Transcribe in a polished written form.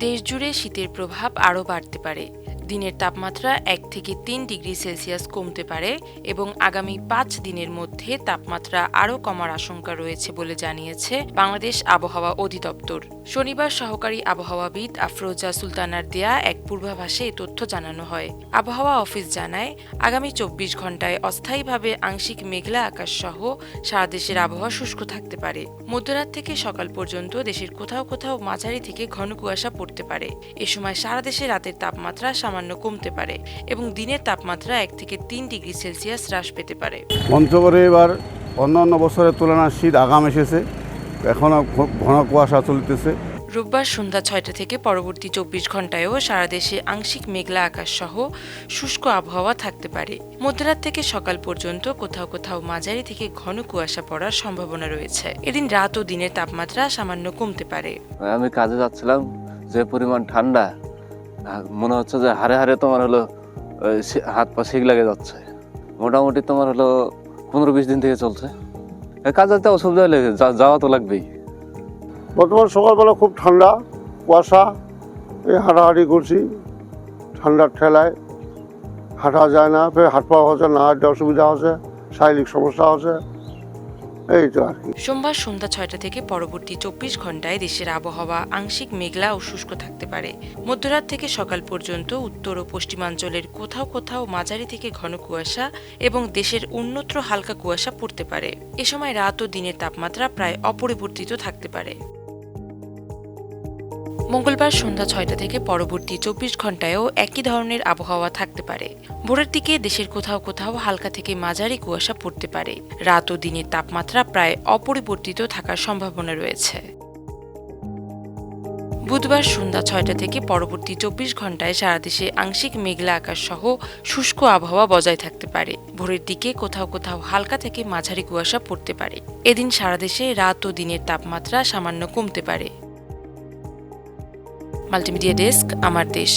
দেশজুড়ে শীতের প্রভাব আরও বাড়তে পারে। দিনের তাপমাত্রা 1 থেকে 3 ডিগ্রি সেলসিয়াস কমতে পারে এবং আগামী 5 দিনের মধ্যে তাপমাত্রা আরও কমার আশঙ্কা রয়েছে বলে জানিয়েছে বাংলাদেশ আবহাওয়া অধিদপ্তর। শনিবার সহকারী আবহাওয়াবিদ আফরোজা সুলতানার দেয়া এক পূর্বাভাসে এ তথ্য জানানো হয়। আবহাওয়া অফিস জানায়, আগামী 24 ঘন্টায় অস্থায়ীভাবে আংশিক মেঘলা আকাশ সহ সারা দেশের আবহাওয়া শুষ্ক থাকতে পারে। মধ্যরাত থেকে সকাল পর্যন্ত দেশের কোথাও কোথাও মাঝারি থেকে ঘন কুয়াশা পড়তে পারে। এ সময় সারা দেশে রাতের তাপমাত্রা সামান্য কমতে পারে এবং দিনের তাপমাত্রা 1 থেকে 3 ডিগ্রি সেলসিয়াস হ্রাস পেতে পারে। পঞ্চগড়ে এবার অন্যান্য বছরের তুলনায় শীত আগাম এসেছে, এখনও ঘন কুয়াশা চলতেছে। রোববার সন্ধ্যা 6টা থেকে পরবর্তী 24 ঘন্টায়ও সারা দেশে আংশিক মেঘলা আকাশ সহ শুষ্ক আবহাওয়া থাকতে পারে। মধ্যরাত থেকে সকাল পর্যন্ত কোথাও কোথাও মাঝারি থেকে ঘন কুয়াশা পড়ার সম্ভাবনা রয়েছে। এদিন রাত ও দিনের তাপমাত্রা সামান্য কমতে পারে। আমি কাজে যাচ্ছিলাম, যে পরিমাণ ঠান্ডা, মনে হচ্ছে যে হাড়ে হাড়ে তোমার হলো হাত পা শিক লাগে যাচ্ছে। মোটামুটি তোমার হলো 15-20 দিন থেকে চলছে। কাজে যেতে অসুবিধা হলে যাওয়া তো লাগবেই। বর্তমান সকালবেলা খুব ঠান্ডা, কুয়াশা, এই হাঁটাহাঁটি করছি, ঠান্ডার ঠেলায় হাঁটা যায় না, ফের হাত পাওয়া হচ্ছে না, হাঁটতে অসুবিধা হচ্ছে, শারীরিক সমস্যা হচ্ছে, এই তো আর কি। সোমবার সন্ধ্যা 6টা থেকে পরবর্তী 24 ঘন্টায় দেশের আবহাওয়া আংশিক মেঘলা ও শুষ্ক থাকতে পারে। মধ্যরাত থেকে সকাল পর্যন্ত উত্তর ও পশ্চিমাঞ্চলের কোথাও কোথাও মাঝারি থেকে ঘন কুয়াশা এবং দেশের অন্যত্র হালকা কুয়াশা পড়তে পারে। এ সময় রাত ও দিনের তাপমাত্রা প্রায় অপরিবর্তিত থাকতে পারে। মঙ্গলবার সন্ধ্যা 6টা থেকে পরবর্তী 24 ঘন্টায়ও একই ধরনের আবহাওয়া থাকতে পারে। ভোরের দিকে দেশের কোথাও কোথাও হালকা থেকে মাঝারি কুয়াশা পড়তে পারে। রাত ও দিনের তাপমাত্রা প্রায় অপরিবর্তিত থাকার সম্ভাবনা রয়েছে। বুধবার সন্ধ্যা 6টা থেকে পরবর্তী 24 ঘন্টায় সারা দেশে আংশিক মেঘলা আকাশ সহ শুষ্ক আবহাওয়া বজায় থাকতে পারে। ভোরের দিকে কোথাও কোথাও হালকা থেকে মাঝারি কুয়াশা পড়তে পারে। এদিন সারা দেশে রাত ও দিনের তাপমাত্রা সামান্য কমতে পারে। মাল্টিমিডিয়া ডেস্ক, আমার দেশ।